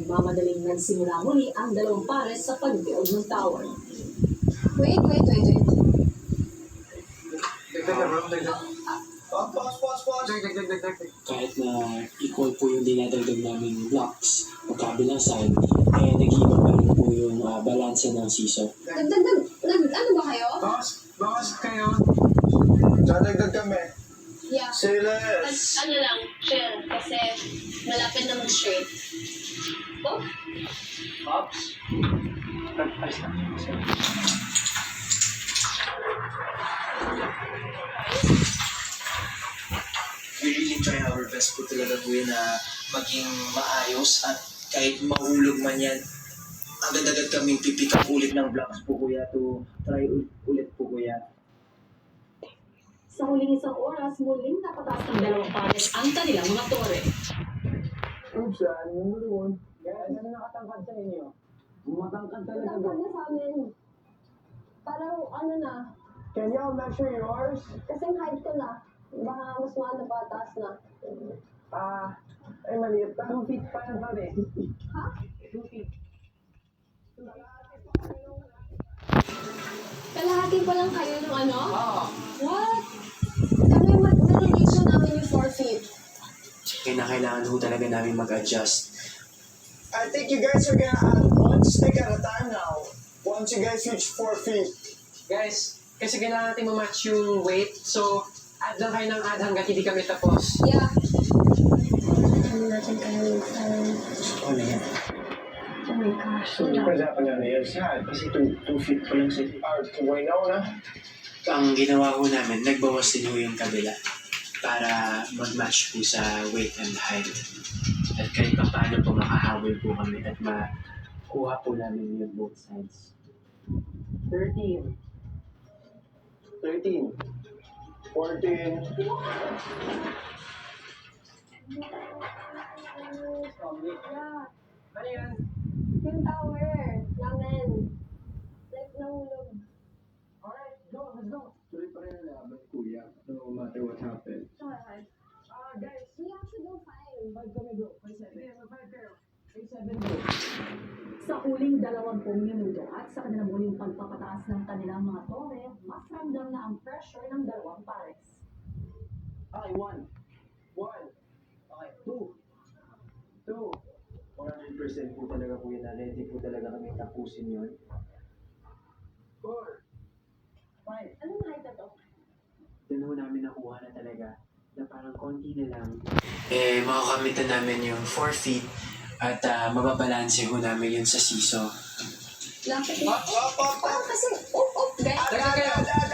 nagmamadaling nagsimula muli ang dalawang pares sa pag-build ng tower. Wait. Kahit na equal po yung dinadagdag namin blocks magkabilang side, eh nag-iiba pa rin po yung balanse ng seesaw. Ano ba kayo? Bakas kayo. Dadagdag kami. Yeah. Silas! Ano lang, chill. Kasi malapit na mag-straight. Oh? Pops? Alis na. We really try our best po talaga po yun na maging maayos at kahit mahulog man yan, agad-agad kaming pipick up ulit ng blocks po kuya to try ulit po kuya. Sa huling isang oras, muling napataas ng dalawang pares ang kanilang mga tore. Oops, number 1. Guys, ano nakatangkad sa inyo? Matangkad talaga ba? Matangkad na sa amin. Parang ano na, Can y'all measure yours? kasing height ko na. Baka mas maano pa, taas na. Ay maliit pa. 2 feet pa lang pare. Ha? 2 feet. Kalahati pa lang kayo ng ano? Oo. What? Kami mag-reach namin yung 4 feet. Kaya kailangan po talaga namin mag-adjust. I think you guys are gonna add 1 stick at a time now. Once you guys reach 4 feet. Guys, kasi kailangan natin ma-match yung weight. So, add lang kayo ng add hanggat hindi kami tapos. Yeah. Ano natin kayo Ano yan? Oh my gosh. Because happen on the other side. Kasi 2 feet pa lang sila. Bueno na. Ang ginawa ko namin, nagbawas din ho yung kabila para mag-match po sa weight and height. At kahit pa paano po makahabol po kami at makuha po namin yung both sides. 13. 13. 14. Yeah. Ano yan? Yung tower namin. Like, nahulog. Alright, go, let's go. Tuloy pa rin ang laban, kuya. No matter what happens. Guys, we actually go 5. Five kami bro. 5-7. Yeah, 5 kayo. 8-7 bro. Sa huling 20 minuto at sa kanilang muling pagpapataas ng kanilang mga tore, mas ramdam na ang pressure ng dalawang pares. Okay, 1. 1. Okay, 2. 100% po talaga po yun na ready po talaga kami tapusin yun. 4. 5. Anong height na to? Doon ho namin nakuha na talaga na parang konti na lang. Eh, makakamit na namin yung 4 feet at mababalanse ho namin yun sa seesaw. Lapit na. Up! Parang kasi, guys. Teka,